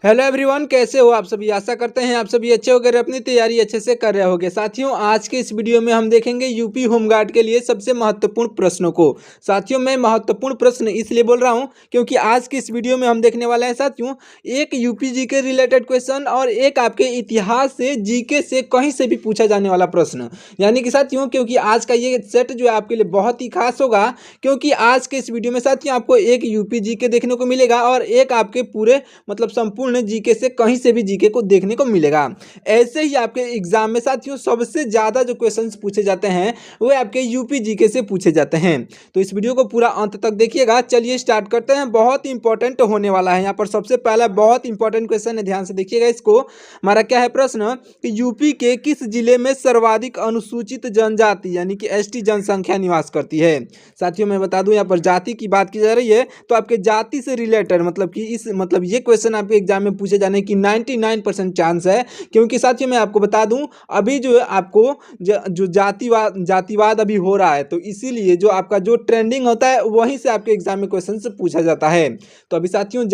Hello everyone, कैसे हो आप सभी। आशा करते हैं आप सभी अच्छे होकर अपनी तैयारी अच्छे से कर रहे होंगे। साथियों, आज के इस वीडियो में हम देखेंगे यूपी होमगार्ड के लिए सबसे महत्वपूर्ण प्रश्नों को। साथियों, मैं महत्वपूर्ण प्रश्न इसलिए बोल रहा हूं क्योंकि आज की इस वीडियो में हम देखने वाले हैं साथियों एक यूपी जीके रिलेटेड क्वेश्चन और एक आपके इतिहास से जीके से कहीं से भी पूछा जाने वाला प्रश्न। यानी कि साथियों, क्योंकि आज का ये सेट जो है आपके लिए बहुत ही खास होगा, क्योंकि आज के इस वीडियो में साथियों आपको एक यूपी जीके देखने को मिलेगा और एक आपके पूरे मतलब संपूर्ण जीके से कहीं से भी जीके को देखने को मिलेगा। ऐसे ही आपके एग्जाम में साथियों सबसे ज्यादा जो क्वेश्चंस पूछे जाते हैं वो आपके यूपी जीके से पूछे जाते हैं। तो इस वीडियो को पूरा अंत तक देखिएगा। चलिए स्टार्ट करते हैं। बहुत इंपॉर्टेंट होने वाला है। यहाँ पर सबसे पहला बहुत इंपॉर्टेंट क्वेश्चन है, ध्यान से देखिएगा इसको। हमारा क्या है प्रश्न कि यूपी के किस जिले में सर्वाधिक अनुसूचित जनजाति यानी कि एसटी जनसंख्या निवास करती है। साथियों, मैं बता दूं यहाँ पर जाति की बात की जा रही है, तो आपके जाति से रिलेटेड मतलब कि इस मतलब ये क्वेश्चन आपके एग्जाम में पूछे जाने की 99% चांस है। क्योंकि साथियों मैं आपको बता दूं अभी जो है आपको जो जातिवाद अभी हो रहा है, तो इसीलिए जो आपका जो ट्रेंडिंग होता है वहीं से आपके एग्जाम में क्वेश्चन से पूछा जाता है। तो अभी साथियों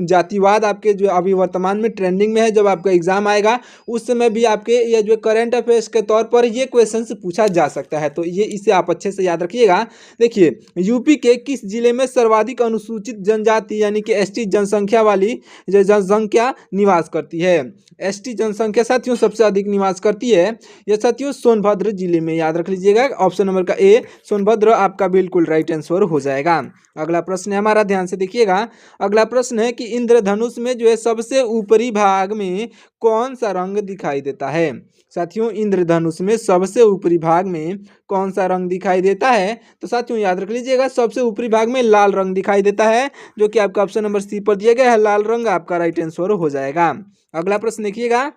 जातिवाद आपके जो अभी वर्तमान में ट्रेंडिंग में है। जब आपका एग्जाम आएगा उस समय भी आपके ये जो करंट अफेयर्स के तौर पर ये क्वेश्चन से पूछा जा सकता है। तो ये इसे आप अच्छे से याद रखिएगा। देखिए, यूपी के किस जिले में सर्वाधिक अनुसूचित जनजाति यानी कि एसटी जनसंख्या वाली जनसंख्या निवास करती है। एसटी जनसंख्या साथियों सबसे अधिक निवास करती है यह साथियों सोनभद्र जिले में। याद रख लीजिएगा, ऑप्शन नंबर का ए सोनभद्र आपका बिल्कुल राइट आंसर हो जाएगा। अगला प्रश्न है हमारा, ध्यान से देखिएगा। अगला प्रश्न है कि इंद्रधनुष में जो है सबसे ऊपरी भाग में कौन सा रंग दिखाई देता है। साथियों, इंद्रधनुष में सबसे ऊपरी भाग में कौन सा रंग दिखाई देता है। तो साथियों याद रख लीजिएगा, सबसे ऊपरी भाग में लाल रंग दिखाई देता है, जो कि आपका ऑप्शन नंबर सी पर दिया गया है। लाल रंग आपका राइट आंसर हो जाएगा। अगला प्रश्न देखिएगा।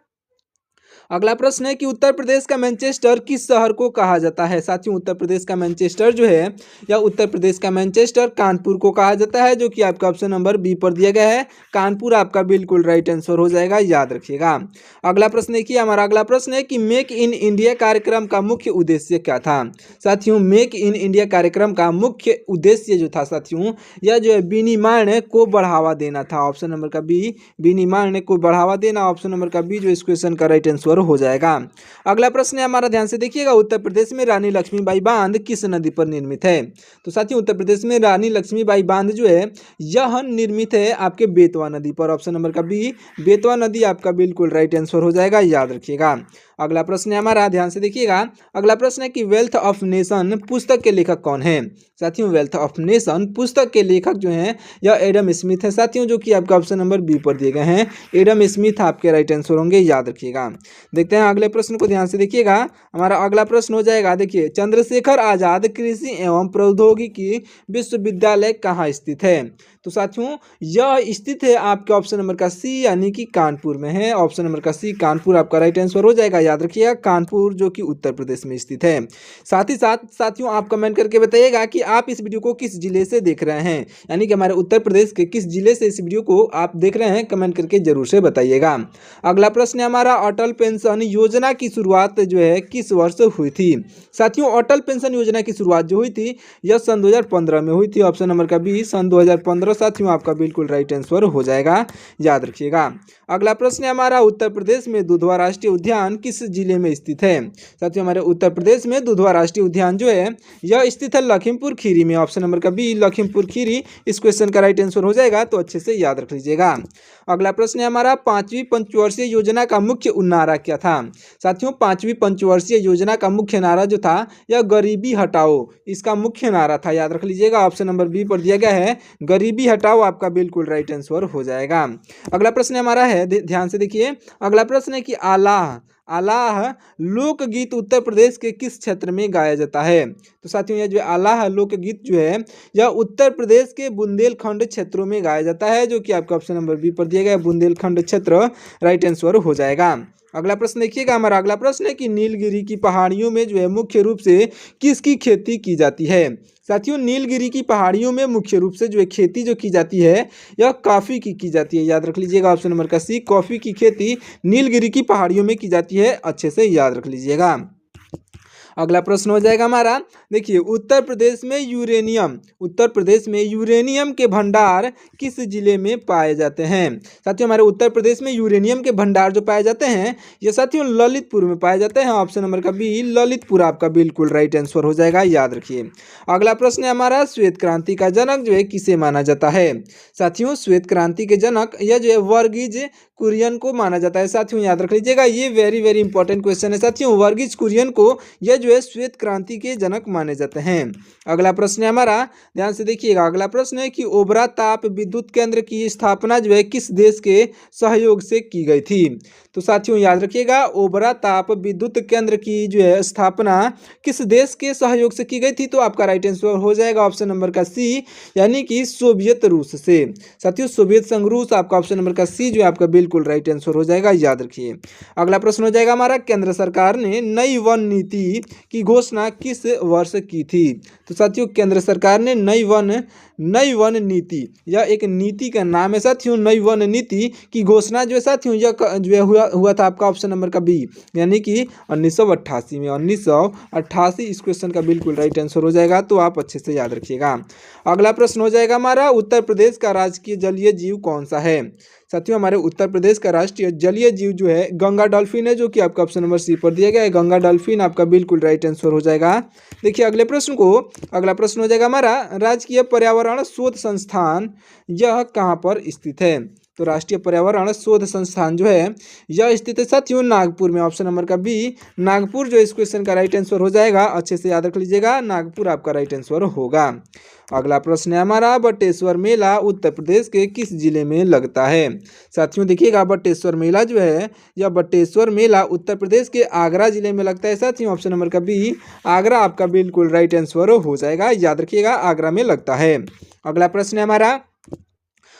अगला प्रश्न है कि उत्तर प्रदेश का मैनचेस्टर किस शहर को कहा जाता है। साथियों, उत्तर प्रदेश का मैनचेस्टर जो है या उत्तर प्रदेश का मैनचेस्टर कानपुर को कहा जाता है, जो कि आपका ऑप्शन नंबर बी पर दिया गया है। कानपुर आपका बिल्कुल राइट आंसर हो जाएगा, याद रखिएगा। अगला प्रश्न देखिए, हमारा अगला प्रश्न है कि मेक इन इंडिया कार्यक्रम का मुख्य उद्देश्य क्या था। साथियों, मेक इन इंडिया कार्यक्रम का मुख्य उद्देश्य जो था साथियों यह जो है विनिर्माण को बढ़ावा देना था। ऑप्शन नंबर का बी, विनिर्माण को बढ़ावा देना। ऑप्शन नंबर का बी जो इस क्वेश्चन का राइट आंसर हो जाएगा। अगला प्रश्न है हमारा, ध्यान से देखिएगा। उत्तर प्रदेश में रानी लक्ष्मीबाई बांध किस नदी पर निर्मित है। तो साथियों, उत्तर प्रदेश में रानी लक्ष्मीबाई बांध जो है यह निर्मित है आपके बेतवा नदी पर। ऑप्शन नंबर का बी बेतवा नदी आपका बिल्कुल राइट आंसर हो जाएगा, याद रखिएगा। अगला प्रश्न है हमारा, ध्यान से देखिएगा। अगला प्रश्न है कि वेल्थ ऑफ नेशन पुस्तक के लेखक कौन है। साथियों, वेल्थ ऑफ नेशन पुस्तक के लेखक जो हैं यह एडम स्मिथ है साथियों, जो कि आपका ऑप्शन नंबर बी पर दिए गए हैं। एडम स्मिथ आपके राइट आंसर होंगे, याद रखिएगा। देखते हैं अगले प्रश्न को, ध्यान से देखिएगा। हमारा अगला प्रश्न हो जाएगा, देखिए, चंद्रशेखर आजाद कृषि एवं प्रौद्योगिकी विश्वविद्यालय कहाँ स्थित है। तो साथियों यह स्थित है आपके ऑप्शन नंबर का सी यानी कि कानपुर में है। ऑप्शन नंबर का सी कानपुर आपका राइट आंसर हो जाएगा, याद रखिएगा। कानपुर जो कि उत्तर प्रदेश में स्थित है। साथ ही साथ साथियों आप कमेंट करके बताइएगा कि आप इस वीडियो को किस जिले से देख रहे हैं, यानी कि हमारे उत्तर प्रदेश के किस जिले से इस वीडियो को आप देख रहे हैं, कमेंट करके जरूर से बताइएगा। अगला प्रश्न है हमारा, अटल पेंशन योजना की शुरुआत जो है किस वर्ष हुई थी। साथियों, अटल पेंशन योजना की शुरुआत जो हुई थी यह सन 2015 में हुई थी। ऑप्शन नंबर का बी सन 2015 साथियों आपका बिल्कुल राइट आंसर हो जाएगा, याद रखिएगा। अगला प्रश्न है हमारा, उत्तर प्रदेश में दुधवा राष्ट्रीय उद्यान किस जिले में स्थित है। साथियों, हमारे उत्तर प्रदेश में दुधवा राष्ट्रीय उद्यान जो है यह स्थित है लखीमपुर खीरी में। ऑप्शन नंबर का बी लखीमपुर खीरी इस क्वेश्चन का राइट आंसर हो जाएगा, तो अच्छे से याद रख लीजिएगा। अगला प्रश्न है हमारा, 5वीं पंचवर्षीय योजना का मुख्य नारा क्या था। साथियों, 5वीं पंचवर्षीय योजना का मुख्य नारा जो था यह गरीबी हटाओ इसका मुख्य नारा था, याद रख लीजिएगा। ऑप्शन नंबर बी पर दिया गया है, गरीबी हटाओ आपका बिल्कुल राइट आंसर हो जाएगा। अगला प्रश्न हमारा है, ध्यान से देखिए। अगला प्रश्न है कि आलाह लोकगीत उत्तर प्रदेश के किस क्षेत्र में गाया जाता है। तो साथियों यह जो आलाह लोकगीत जो है यह उत्तर प्रदेश के बुंदेलखंड क्षेत्रों में गाया जाता है, जो कि आपका ऑप्शन नंबर बी पर दिया गया है, बुंदेलखंड क्षेत्र राइट आंसर हो जाएगा। अगला प्रश्न देखिएगा। हमारा अगला प्रश्न है कि नीलगिरी की पहाड़ियों में जो है मुख्य रूप से किसकी खेती की जाती है। साथियों, नीलगिरी की पहाड़ियों में मुख्य रूप से जो है खेती जो की जाती है यह कॉफ़ी की जाती है, याद रख लीजिएगा। ऑप्शन नंबर का सी कॉफ़ी की खेती नीलगिरी की पहाड़ियों में की जाती है, अच्छे से याद रख लीजिएगा। अगला प्रश्न हो जाएगा हमारा, देखिए उत्तर प्रदेश में यूरेनियम के भंडार किस जिले में पाए जाते हैं। साथियों हमारे उत्तर प्रदेश में यूरेनियम के भंडार जो पाए जाते हैं ये साथियों ललितपुर में पाए जाते हैं। ऑप्शन नंबर का बी ललितपुर आपका बिल्कुल राइट आंसर हो जाएगा, याद रखिए। अगला प्रश्न है हमारा, श्वेत क्रांति का जनक जो है किसे माना जाता है। साथियों श्वेत क्रांति के जनक यह जो है वर्गीज कुरियन को माना जाता है। साथियों याद रख लीजिएगा, ये वेरी वेरी इंपॉर्टेंट क्वेश्चन है साथियों। वर्गीज कुरियन को यह जो है श्वेत क्रांति के जनक माने जाते हैं। अगला प्रश्न है हमारा, ध्यान से देखिएगा। अगला प्रश्न है कि ओबरा ताप विद्युत केंद्र की स्थापना जो है किस देश के सहयोग से की गई थी। तो साथियों याद रखिएगा, ओबरा ताप विद्युत केंद्र की जो है स्थापना किस देश के सहयोग से की गई थी। तो आपका राइट आंसर हो जाएगा ऑप्शन नंबर का सी, यानी कि सोवियत रूस से। साथियों सोवियत संघ रूस, आपका ऑप्शन नंबर का सी जो है आपका बिल्कुल राइट आंसर हो जाएगा, याद रखिए। अगला प्रश्न हो जाएगा हमारा, केंद्र सरकार ने नई वन नीति की घोषणा किस वर्ष की थी। तो साथियों केंद्र सरकार ने नई वन नीति, यह एक नीति का नाम है साथियों। नई वन नीति की घोषणा जो है साथियों यह जो है हुआ था आपका ऑप्शन नंबर का बी, यानी कि 1988 में। 1988 इस क्वेश्चन का बिल्कुल राइट आंसर हो जाएगा, तो आप अच्छे से याद रखिएगा। अगला प्रश्न हो जाएगा हमारा, उत्तर प्रदेश का राजकीय जलीय जीव कौन सा है। साथियों हमारे उत्तर प्रदेश का राष्ट्रीय जलीय जीव जो है गंगा डॉल्फिन है, जो कि आपका ऑप्शन नंबर सी पर दिया गया है। गंगा डॉल्फिन आपका बिल्कुल राइट आंसर हो जाएगा। देखिए अगला प्रश्न हो जाएगा हमारा, राजकीय पर्यावरण शोध संस्थान यह कहाँ पर स्थित है। तो राष्ट्रीय पर्यावरण शोध संस्थान जो है यह स्थित है साथियों नागपुर में। ऑप्शन नंबर का बी नागपुर जो इस क्वेश्चन का राइट आंसर हो जाएगा, अच्छे से याद रख लीजिएगा, नागपुर आपका राइट आंसर होगा। अगला प्रश्न है हमारा, बटेश्वर मेला उत्तर प्रदेश के किस जिले में लगता है। साथियों देखिएगा, बटेश्वर मेला जो है यह बटेश्वर मेला उत्तर प्रदेश के आगरा जिले में लगता है साथियों। ऑप्शन नंबर का बी आगरा आपका बिल्कुल राइट आंसर हो जाएगा, याद रखिएगा आगरा में लगता है। अगला प्रश्न है हमारा,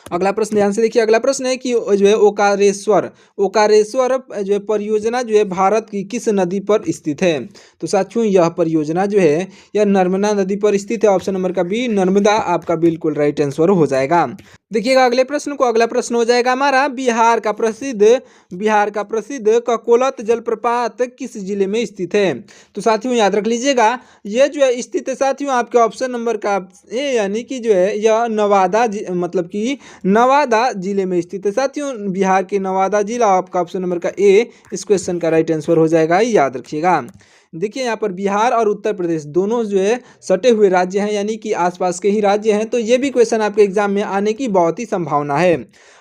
अगला प्रश्न ध्यान से देखिए। अगला प्रश्न है कि जो है ओकारेश्वर जो है परियोजना जो है भारत की किस नदी पर स्थित है। तो साथियों यह परियोजना जो है यह नर्मदा नदी पर स्थित है। ऑप्शन नंबर का बी नर्मदा आपका बिल्कुल राइट आंसर हो जाएगा। देखिएगा अगले प्रश्न को, अगला प्रश्न हो जाएगा हमारा, बिहार का प्रसिद्ध ककोलत जलप्रपात किस जिले में स्थित है। तो साथियों याद रख लीजिएगा, यह जो है स्थित है साथियों आपके ऑप्शन नंबर का ए, यानी कि जो है यह मतलब कि नवादा जिले में स्थित है साथियों। बिहार के नवादा जिला आपका ऑप्शन नंबर का ए इस क्वेश्चन का राइट आंसर हो जाएगा, याद रखिएगा। देखिए यहाँ पर बिहार और उत्तर प्रदेश दोनों जो है सटे हुए राज्य हैं, यानी कि आसपास के ही राज्य हैं, तो ये भी क्वेश्चन आपके एग्जाम में आने की बहुत ही संभावना है।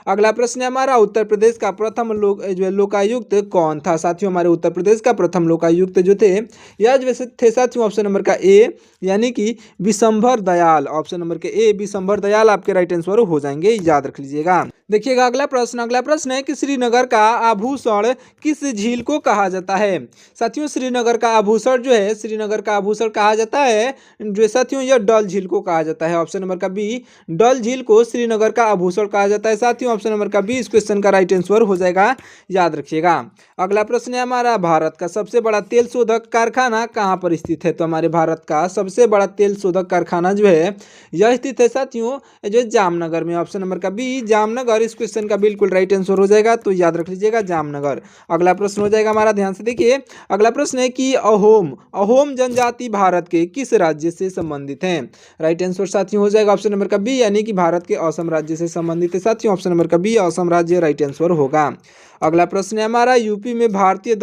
अगला प्रश्न है हमारा, उत्तर प्रदेश का प्रथम लोकायुक्त कौन था। साथियों हमारे उत्तर प्रदेश का प्रथम लोकायुक्त जो थे यह जो थे साथियों ऑप्शन नंबर का ए, यानी कि विशंभर दयाल। ऑप्शन नंबर के ए विशंभर दयाल आपके राइट आंसर हो जाएंगे, याद रख लीजिएगा। देखिएगा अगला प्रश्न है कि श्रीनगर का आभूषण किस झील को कहा जाता है। साथियों श्रीनगर का आभूषण कहा जाता है जो साथियों यह डल झील को कहा जाता है। ऑप्शन नंबर का बी डल झील को श्रीनगर का आभूषण कहा जाता है साथियों। ऑप्शन नंबर का बी इस क्वेश्चन का राइट आंसर हो जाएगा, याद रखिएगा। अगला प्रश्न है हमारा, भारत का सबसे बड़ा तेल शोधक कारखाना कहाँ पर स्थित है। तो हमारे भारत का सबसे बड़ा तेल शोधक कारखाना जो है यह स्थित है साथियों जो जामनगर में। ऑप्शन नंबर का बी जामनगर इस क्वेश्चन का बिल्कुल राइट आंसर हो जाएगा, तो याद रख लीजिएगा जामनगर। अगला प्रश्न हो जाएगा हमारा, ध्यान से देखिए। अगला प्रश्न है कि अहोम जनजाति भारत के किस राज्य से संबंधित हैं। राइट आंसर साथियों हो जाएगा ऑप्शन नंबर का बी, यानी कि भारत के असम राज्य से संबंधित है साथियों। ऑप्शन नंबर का बी असम राज्य राइट आंसर होगा। अगला प्रश्न है हमारा, यूपी में भारतीय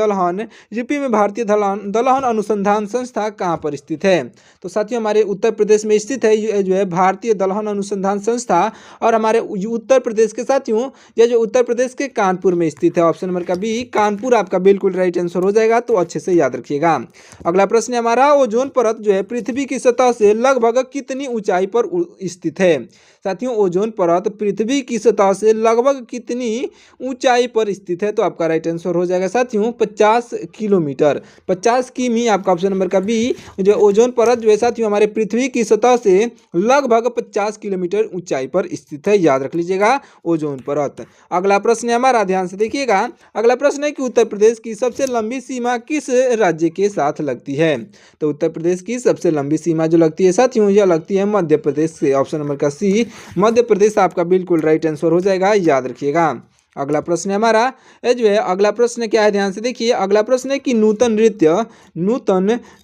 दलहन अनुसंधान संस्था कहाँ पर स्थित है। तो साथियों हमारे उत्तर प्रदेश में स्थित है जो है भारतीय दलहन अनुसंधान संस्था, और हमारे उत्तर प्रदेश के साथियों यह जो उत्तर प्रदेश के कानपुर में स्थित है। ऑप्शन नंबर का बी कानपुर आपका बिल्कुल राइट आंसर हो जाएगा, तो अच्छे से याद रखिएगा। अगला प्रश्न है हमारा, ओजोन परत जो है पृथ्वी की सतह से लगभग कितनी ऊंचाई पर स्थित है। साथियों ओजोन परत पृथ्वी की सतह से लगभग कितनी ऊंचाई पर स्थित है। तो आपका राइट आंसर हो जाएगा साथियों 50 किलोमीटर, 50 किमी आपका ऑप्शन नंबर का बी। जो ओजोन परत जो है साथियों हमारे पृथ्वी की सतह से लगभग 50 किलोमीटर ऊंचाई पर स्थित है, याद रख लीजिएगा ओजोन परत। अगला प्रश्न है हमारा, ध्यान से देखिएगा। अगला प्रश्न है कि उत्तर प्रदेश की सबसे लंबी सीमा किस राज्य के साथ लगती है। तो उत्तर प्रदेश की सबसे लंबी सीमा जो लगती है साथियों यह लगती है मध्य प्रदेश से। ऑप्शन नंबर का सी मध्य प्रदेश आपका बिल्कुल राइट आंसर हो जाएगा, याद रखिएगा। अगला प्रश्न है हमारा ये जो है अगला प्रश्न क्या है, ध्यान से देखिए। अगला प्रश्न है कि नूतन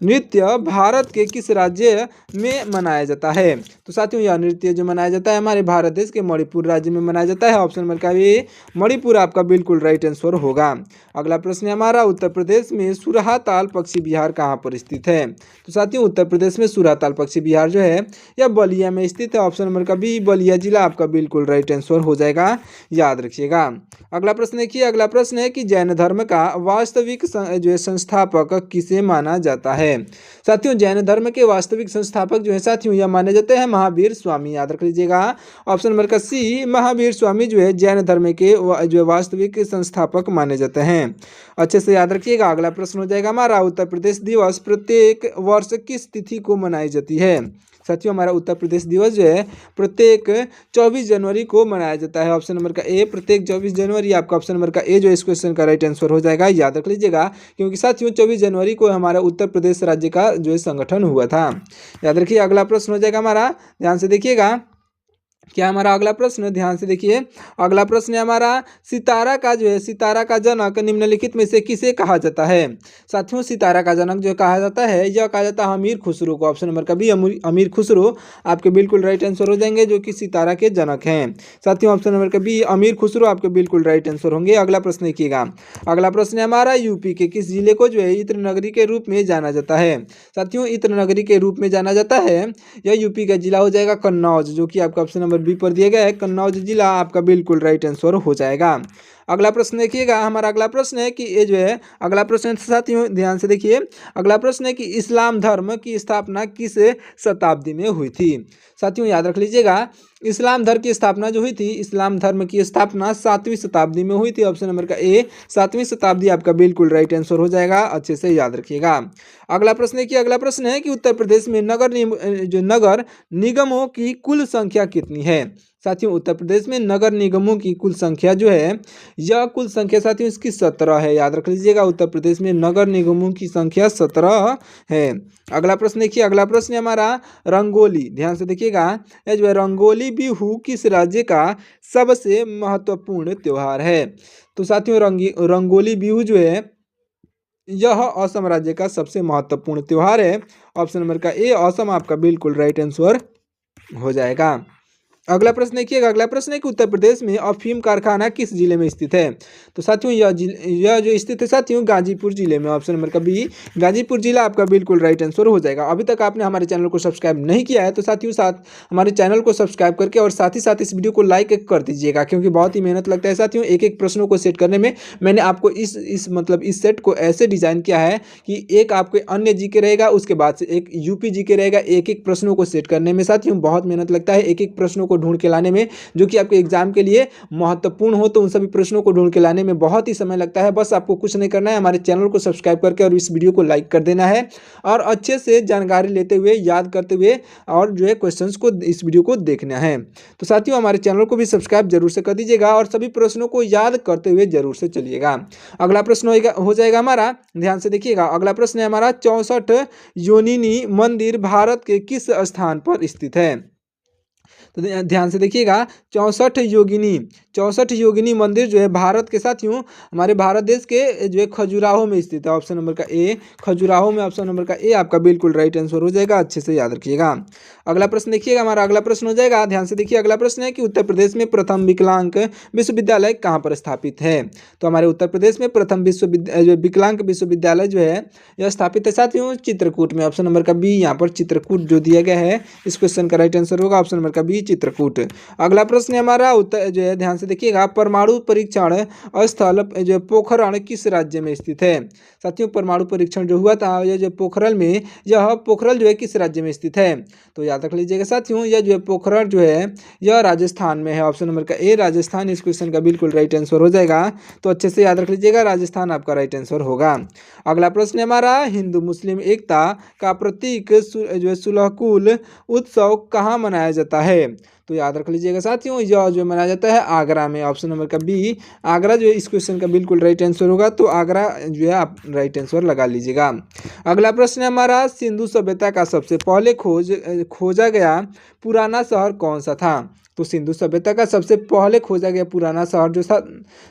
नृत्य भारत के किस राज्य में मनाया जाता है। तो साथियों यह नृत्य जो मनाया जाता है हमारे भारत देश के मणिपुर राज्य में मनाया जाता है। ऑप्शन नंबर का ये मणिपुर आपका बिल्कुल राइट आंसर होगा। अगला प्रश्न है हमारा उत्तर प्रदेश में सुरहाताल पक्षी विहार कहाँ पर स्थित है। तो साथियों उत्तर प्रदेश में सुरहाताल पक्षी विहार जो है यह बलिया में स्थित है। ऑप्शन नंबर का बी बलिया जिला आपका बिल्कुल राइट आंसर हो जाएगा, याद रखिएगा। अगला प्रश्न देखिए। अगला प्रश्न है कि जैन धर्म का वास्तविक जो है संस्थापक किसे माना जाता है। साथियों जैन धर्म के वास्तविक संस्थापक जो है साथियों यह माने जाते हैं महावीर स्वामी, याद रख लीजिएगा। ऑप्शन नंबर का सी महावीर स्वामी जो है जैन धर्म के जो है वास्तविक संस्थापक माने जाते हैं, अच्छे से याद रखिएगा। अगला प्रश्न हो जाएगा हमारा उत्तर प्रदेश दिवस प्रत्येक वर्ष किस तिथि को मनाई जाती है। साथियों हमारा उत्तर प्रदेश दिवस जो है प्रत्येक 24 जनवरी को मनाया जाता है। ऑप्शन नंबर का ए प्रत्येक 24 जनवरी आपका ऑप्शन नंबर का ए जो इस क्वेश्चन का राइट आंसर हो जाएगा, याद रख लीजिएगा। क्योंकि साथियों 24 जनवरी को हमारा उत्तर प्रदेश राज्य का जो है संगठन हुआ था, याद रखिए। अगला प्रश्न हो जाएगा हमारा, ध्यान से देखिएगा क्या हमारा अगला प्रश्न, ध्यान से देखिए। अगला प्रश्न है हमारा सितारा का जो है सितारा का जनक निम्नलिखित में से किसे कहा जाता है। साथियों सितारा का जनक जो कहा जाता है यह कहा जाता है अमीर खुसरो को। ऑप्शन नंबर का बी अमीर खुसरो आपके बिल्कुल राइट आंसर हो जाएंगे, जो कि सितारा के जनक हैं। साथियों ऑप्शन नंबर का बी अमीर खुसरो आपके बिल्कुल राइट आंसर होंगे। अगला प्रश्न देखिएगा। अगला प्रश्न है हमारा यूपी के किस जिले को जो है इत्र नगरी के रूप में जाना जाता है। साथियों इत्र नगरी के रूप में जाना जाता है यह यूपी का जिला हो जाएगा कन्नौज, जो कि आपका ऑप्शन नंबर बी पर दिया गया है। कन्नौज जिला आपका बिल्कुल राइट आंसर हो जाएगा। अगला प्रश्न देखिएगा। हमारा अगला प्रश्न है कि ये जो है अगला प्रश्न साथियों ध्यान से देखिए। अगला प्रश्न है कि इस्लाम धर्म की स्थापना किस शताब्दी में हुई थी। साथियों याद रख लीजिएगा इस्लाम धर्म की स्थापना जो हुई थी, इस्लाम धर्म की स्थापना 7वीं शताब्दी में हुई थी। ऑप्शन नंबर का ए 7वीं शताब्दी आपका बिल्कुल राइट आंसर हो जाएगा, अच्छे से याद रखिएगा। अगला प्रश्न है कि अगला प्रश्न है कि उत्तर प्रदेश में नगर निगमों की कुल संख्या कितनी है। साथियों उत्तर प्रदेश में नगर निगमों की कुल संख्या जो है यह कुल संख्या साथियों इसकी 17 है, याद रख लीजिएगा। उत्तर प्रदेश में नगर निगमों की संख्या 17 है। अगला प्रश्न देखिए। अगला प्रश्न है हमारा रंगोली, ध्यान से देखिएगा। यह जो है रंगोली बिहू किस राज्य का सबसे महत्वपूर्ण त्योहार है। तो साथियों रंगोली बिहू जो है यह असम राज्य का सबसे महत्वपूर्ण त्योहार है। ऑप्शन नंबर का ए असम आपका बिल्कुल राइट आंसर हो जाएगा। अगला प्रश्न देखिएगा। अगला प्रश्न है कि उत्तर प्रदेश में अफीम कारखाना किस जिले में स्थित है। तो साथियों यह जो स्थित है साथियों गाजीपुर जिले में। ऑप्शन नंबर का बी गाजीपुर जिला आपका बिल्कुल राइट आंसर हो जाएगा। अभी तक आपने हमारे चैनल को सब्सक्राइब नहीं किया है तो साथियों हमारे चैनल को सब्सक्राइब करके और साथ ही साथ इस वीडियो को लाइक कर दीजिएगा, क्योंकि बहुत ही मेहनत लगता है साथियों एक एक प्रश्नों को सेट करने में। मैंने आपको इस सेट को ऐसे डिजाइन किया है कि एक आपके अन्य जीके रहेगा, उसके बाद से एक यूपी जीके रहेगा। एक एक प्रश्नों को सेट करने में साथियों बहुत मेहनत लगता है, एक एक प्रश्नों को ढूंढ के लाने में, जो कि आपके एग्जाम के लिए महत्वपूर्ण हो। तो उन सभी प्रश्नों को ढूंढ के लाने में बहुत ही समय लगता है। बस आपको कुछ नहीं करना है, हमारे चैनल को सब्सक्राइब करके और इस वीडियो को लाइक कर देना है और अच्छे से जानकारी लेते हुए याद करते हुए और जो है क्वेश्चंस को इस वीडियो को देखना है। तो साथियों हमारे चैनल को भी सब्सक्राइब जरूर से कर दीजिएगा और सभी प्रश्नों को याद करते हुए जरूर से चलिएगा। अगला प्रश्न हो जाएगा हमारा, ध्यान से देखिएगा। अगला प्रश्न है हमारा 64 योनिनी मंदिर भारत के किस स्थान पर स्थित है। तो ध्यान से देखिएगा 64 योगिनी मंदिर जो है भारत के साथियों हमारे भारत देश के जो है खजुराहो में स्थित है। ऑप्शन नंबर का ए खजुराहो में ऑप्शन नंबर का ए आपका बिल्कुल राइट आंसर हो जाएगा, अच्छे से याद रखिएगा। अगला प्रश्न देखिएगा। हमारा अगला प्रश्न हो जाएगा, ध्यान से देखिए। अगला प्रश्न है कि उत्तर प्रदेश में प्रथम विकलांग विश्वविद्यालय कहाँ पर स्थापित है। तो हमारे उत्तर प्रदेश में प्रथम विकलांग विश्वविद्यालय जो है यह स्थापित है साथियों चित्रकूट में। ऑप्शन नंबर का बी यहाँ पर चित्रकूट जो दिया गया है इस क्वेश्चन का राइट आंसर होगा ऑप्शन नंबर का बी चित्रकूट। अगला प्रश्न है हमारा उत्तर जो है ध्यान से देखिएगा। परमाणु परीक्षण स्थल जो पोखरण किस राज्य में स्थित है। साथियों परमाणु परीक्षण जो हुआ था यह जो पोखरल में, यह पोखरल जो है किस राज्य में स्थित है। तो याद रख लीजिएगा साथियों यह जो है पोखरल जो है यह राजस्थान में है। ऑप्शन नंबर का ए राजस्थान इस क्वेश्चन का बिल्कुल राइट आंसर हो जाएगा। तो अच्छे से याद रख लीजिएगा राजस्थान आपका राइट आंसर होगा। अगला प्रश्न है हमारा हिंदू मुस्लिम एकता का प्रतीक जो है सुलहकुल उत्सव कहाँ मनाया जाता है। तो याद रख लीजिएगा साथियों यह जो मनाया जाता है आगरा में। ऑप्शन नंबर का बी आगरा जो है इस क्वेश्चन का बिल्कुल राइट आंसर होगा। तो आगरा जो है आप राइट आंसर लगा लीजिएगा। अगला प्रश्न है हमारा सिंधु सभ्यता का सबसे पहले खोजा गया पुराना शहर कौन सा था। तो सिंधु सभ्यता का सबसे पहले खोजा गया पुराना शहर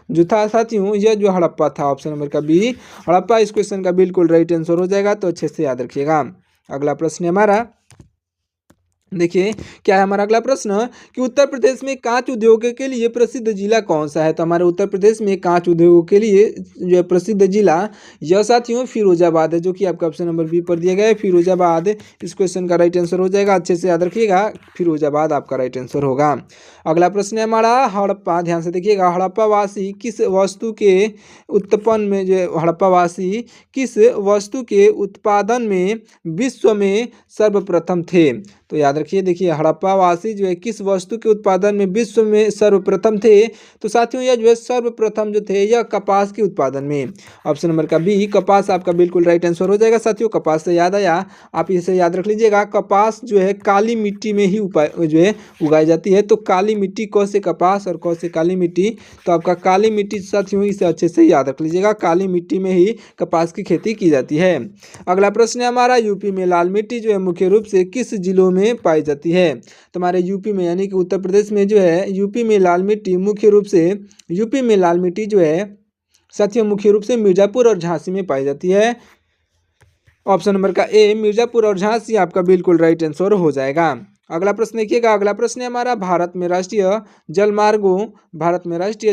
जो था साथियों, यह जो हड़प्पा था। ऑप्शन नंबर का बी हड़प्पा इस क्वेश्चन का बिल्कुल राइट आंसर हो जाएगा, तो अच्छे से याद रखिएगा। अगला प्रश्न है हमारा, देखिए क्या है हमारा अगला प्रश्न कि उत्तर प्रदेश में कांच उद्योग के लिए प्रसिद्ध जिला कौन सा है। तो हमारे उत्तर प्रदेश में कांच उद्योग के लिए जो प्रसिद्ध जिला यह साथियों फिरोजाबाद है, जो कि आपका ऑप्शन नंबर बी पर दिया गया है, फिरोजाबाद इस क्वेश्चन का राइट आंसर हो जाएगा। अच्छे से याद रखिएगा, फिरोजाबाद आपका राइट आंसर होगा। अगला प्रश्न है हमारा हड़प्पा, ध्यान से देखिएगा, हड़प्पावासी किस वस्तु के उत्पन्न में जो हड़प्पावासी किस वस्तु के उत्पादन में विश्व में सर्वप्रथम थे। तो याद रखिए, देखिए हड़प्पावासी जो है किस वस्तु के उत्पादन में विश्व में सर्वप्रथम थे। तो साथियों यह जो है सर्वप्रथम जो थे यह कपास के उत्पादन में। ऑप्शन नंबर का बी कपास आपका बिल्कुल राइट आंसर हो जाएगा। साथियों कपास से याद आया, आप इसे याद रख लीजिएगा, कपास जो है काली मिट्टी में ही जो है उगाई जाती है। तो काली मिट्टी क से कपास और क से काली मिट्टी, तो आपका काली मिट्टी साथियों इसे अच्छे से याद रख लीजिएगा, काली मिट्टी में ही कपास की खेती की जाती है। अगला प्रश्न है हमारा, यूपी में लाल मिट्टी जो है मुख्य रूप से किस जिलों में पाई जाती है। तो हमारे यूपी में यानी कि उत्तर प्रदेश में जो है यूपी में लाल मिट्टी मुख्य रूप से, यूपी में लाल मिट्टी जो है साथियों मुख्य रूप से मिर्जापुर और झांसी में पाई जाती है। ऑप्शन नंबर का ए मिर्जापुर और झांसी आपका बिल्कुल राइट आंसर हो जाएगा। अगला प्रश्न देखिएगा, अगला प्रश्न है हमारा, भारत में राष्ट्रीय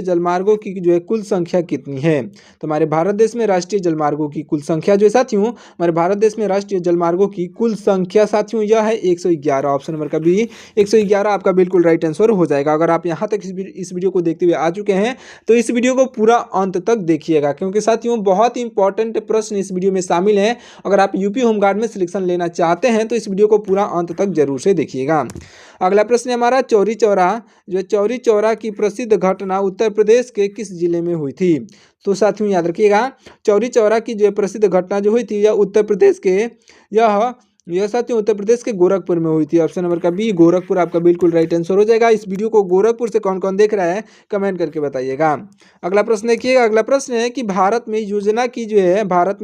जलमार्गों की जो है कुल संख्या कितनी है। तो हमारे भारत देश में राष्ट्रीय जलमार्गों की कुल संख्या जो है साथियों, हमारे भारत देश में राष्ट्रीय जलमार्गों की कुल संख्या साथियों यह है 111। ऑप्शन नंबर का बी 111 आपका बिल्कुल राइट आंसर हो जाएगा। अगर आप यहाँ तक इस वीडियो को देखते हुए आ चुके हैं तो इस वीडियो को पूरा अंत तक देखिएगा, क्योंकि साथियों बहुत इंपॉर्टेंट प्रश्न इस वीडियो में शामिल है। अगर आप यूपी होमगार्ड में सिलेक्शन लेना चाहते हैं तो इस वीडियो को पूरा अंत तक जरूर से देखिएगा। अगला प्रश्न है हमारा, चौरी चौरा की प्रसिद्ध घटना उत्तर प्रदेश के किस जिले में हुई थी। तो साथियों याद रखिएगा, चौरी चौरा की जो प्रसिद्ध घटना जो हुई थी यह उत्तर प्रदेश के यह साथियों उत्तर प्रदेश के गोरखपुर में हुई थी। ऑप्शन नंबर का बी गोरखपुर आपका बिल्कुल राइट आंसर हो जाएगा। इस वीडियो को गोरखपुर से कौन कौन देख रहा है कमेंट करके बताइएगा। अगला प्रश्न देखिएगा, अगला प्रश्न है कि भारत में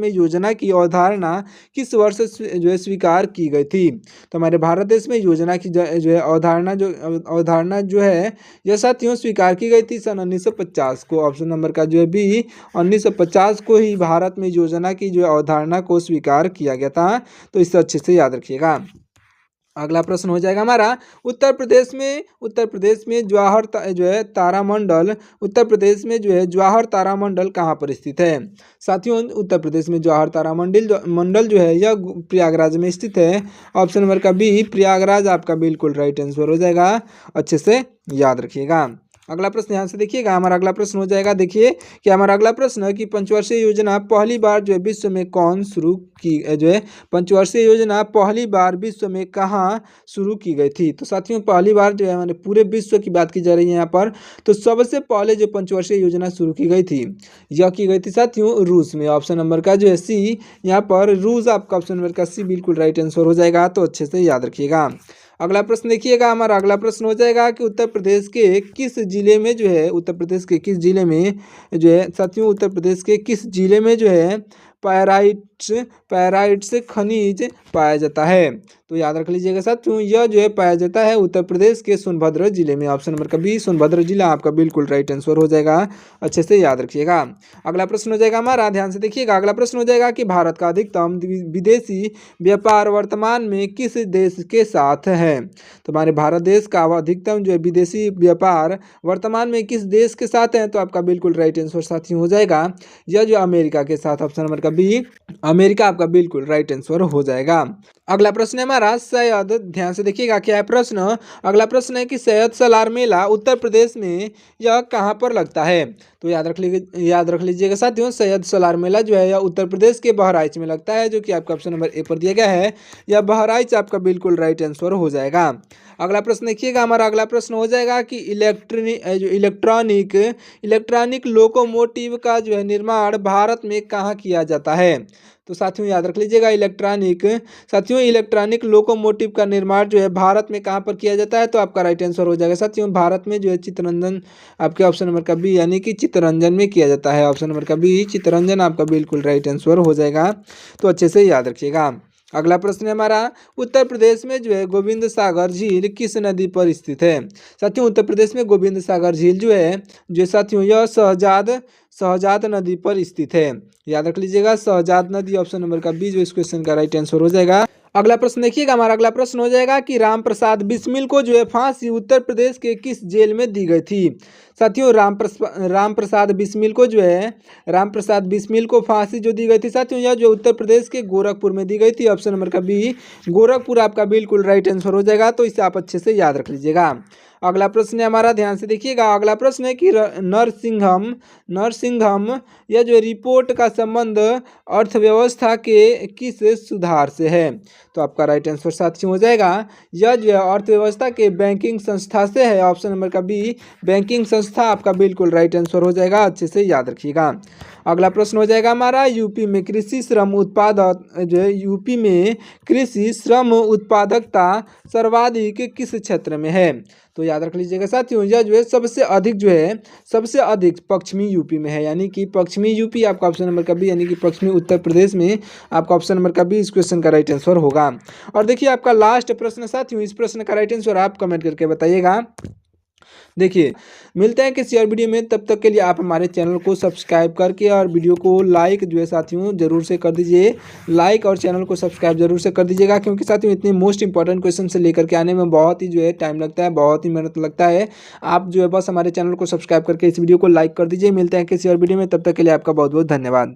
योजना की अवधारणा किस वर्ष जो है स्वीकार की गई थी। तो हमारे भारत देश में योजना की जो है अवधारणा जो है यह साथियों स्वीकार की गई थी सन 1950 को। ऑप्शन नंबर का जो है बी 1950 को ही भारत में योजना की जो अवधारणा को स्वीकार किया गया था। तो इसे अच्छे से याद रखिएगा। अगला प्रश्न हो जाएगा हमारा, उत्तर प्रदेश में जवाहर तारामंडल कहाँ पर स्थित है। साथियों उत्तर प्रदेश में जवाहर तारामंडल जो है यह प्रयागराज में स्थित है। ऑप्शन नंबर का बी प्रयागराज आपका बिल्कुल राइट आंसर हो जाएगा, अच्छे से याद रखिएगा। अगला प्रश्न ध्यान से देखिएगा, हमारा अगला प्रश्न हो जाएगा, देखिए कि हमारा अगला प्रश्न है कि पंचवर्षीय योजना पहली बार जो है विश्व में कौन शुरू की जो है पंचवर्षीय योजना पहली बार विश्व में कहाँ शुरू की गई थी। तो साथियों पहली बार जो है हमारे पूरे विश्व की बात की जा रही है यहाँ पर, तो सबसे पहले जो पंचवर्षीय योजना शुरू की गई थी यह की गई थी साथियों रूस में। ऑप्शन नंबर का जो है सी यहाँ पर रूस आपका ऑप्शन नंबर का सी बिल्कुल राइट आंसर हो जाएगा, तो अच्छे से याद रखिएगा। अगला प्रश्न देखिएगा, हमारा अगला प्रश्न हो जाएगा कि उत्तर प्रदेश के किस जिले में जो है साथियों उत्तर प्रदेश के किस जिले में जो है पैराइट्स खनिज पाया जाता है। तो याद रख लीजिएगा साथियों यह जो है पाया जाता है उत्तर प्रदेश के सोनभद्र जिले में। ऑप्शन नंबर का बी सोनभद्र जिला आपका बिल्कुल राइट आंसर हो जाएगा, अच्छे से याद रखिएगा। अगला प्रश्न हो जाएगा हमारा, ध्यान से देखिएगा, अगला प्रश्न हो जाएगा कि भारत का अधिकतम विदेशी व्यापार वर्तमान में किस देश के साथ है। तो हमारे भारत देश का अधिकतम जो है विदेशी व्यापार वर्तमान में किस देश के साथ है। तो आपका बिल्कुल राइट आंसर साथियों हो जाएगा यह जो अमेरिका के साथ। ऑप्शन नंबर का बी अमेरिका आपका बिल्कुल राइट आंसर हो जाएगा। अगला प्रश्न है हमारा सैयद, ध्यान से देखिएगा क्या है प्रश्न। अगला प्रश्न है कि सैयद सलार मेला उत्तर प्रदेश में यह कहाँ पर लगता है। तो याद रख लीजिएगा साथियों सैयद सलार मेला जो है यह उत्तर प्रदेश के बहराइच में लगता है, जो कि आपका ऑप्शन नंबर ए पर दिया गया है। यह बहराइच आपका बिल्कुल राइट आंसर हो जाएगा। अगला प्रश्न देखिएगा, हमारा अगला प्रश्न हो जाएगा कि इलेक्ट्रॉनिक लोकोमोटिव का जो है निर्माण भारत में कहाँ किया जाता है। तो साथियों याद रख लीजिएगा इलेक्ट्रॉनिक लोकोमोटिव का निर्माण जो है भारत में कहाँ पर किया जाता है। तो आपका राइट आंसर हो जाएगा साथियों भारत में जो है चित्तरंजन आपके ऑप्शन नंबर का बी यानी कि चित्तरंजन में किया जाता है। ऑप्शन नंबर का बी चित्तरंजन आपका बिल्कुल राइट आंसर हो जाएगा, तो अच्छे से याद रखिएगा। अगला प्रश्न है हमारा, उत्तर प्रदेश में जो है गोविंद सागर झील किस नदी पर स्थित है। साथियों उत्तर प्रदेश में गोविंद सागर झील जो साथियों यह शहजाद नदी पर स्थित है। याद रख लीजिएगा, शहजाद नदी, ऑप्शन नंबर का बी जो इस क्वेश्चन का राइट आंसर हो जाएगा। अगला प्रश्न देखिएगा, हमारा अगला प्रश्न हो जाएगा कि राम प्रसाद बिस्मिल को जो है फांसी उत्तर प्रदेश के किस जेल में दी गई थी। साथियों राम प्रसाद बिस्मिल को फांसी जो दी गई थी साथियों, यह जो उत्तर प्रदेश के गोरखपुर में दी गई थी। ऑप्शन नंबर का बी गोरखपुर आपका बिल्कुल राइट आंसर हो जाएगा, तो इसे आप अच्छे से याद रख लीजिएगा। अगला प्रश्न है हमारा, ध्यान से देखिएगा। अगला प्रश्न है कि नरसिंघम यह जो रिपोर्ट का संबंध अर्थव्यवस्था के किस सुधार से है। तो आपका राइट आंसर साथियों हो जाएगा, यह जो है अर्थव्यवस्था के बैंकिंग संस्था से है। ऑप्शन नंबर का बी बैंकिंग संस्था आपका बिल्कुल राइट आंसर हो जाएगा, अच्छे से याद रखिएगा। अगला प्रश्न हो जाएगा हमारा, यूपी में कृषि श्रम उत्पादकता सर्वाधिक किस क्षेत्र में है। तो याद रख लीजिएगा साथियों, यह जो है सबसे अधिक पश्चिमी यूपी में है, यानी कि पश्चिमी यूपी आपका ऑप्शन नंबर का बी, यानी कि पश्चिमी उत्तर प्रदेश में आपका ऑप्शन नंबर का बी इस क्वेश्चन का राइट आंसर होगा। और देखिए आपका लास्ट प्रश्न साथियों, इस प्रश्न का राइट आंसर आप कमेंट करके बताइएगा। देखिए मिलते हैं किसी और वीडियो में, तब तक के लिए आप हमारे चैनल को सब्सक्राइब करके और वीडियो को लाइक जो है साथियों जरूर से कर दीजिए। लाइक और चैनल को सब्सक्राइब जरूर से कर दीजिएगा, क्योंकि साथियों इतने मोस्ट इंपॉर्टेंट क्वेश्चन से लेकर के आने में बहुत ही जो है टाइम लगता है, बहुत ही मेहनत लगता है। आप जो है बस हमारे चैनल को सब्सक्राइब करके इस वीडियो को लाइक कर दीजिए। मिलते हैं किसी और वीडियो में, तब तक के लिए आपका बहुत बहुत धन्यवाद।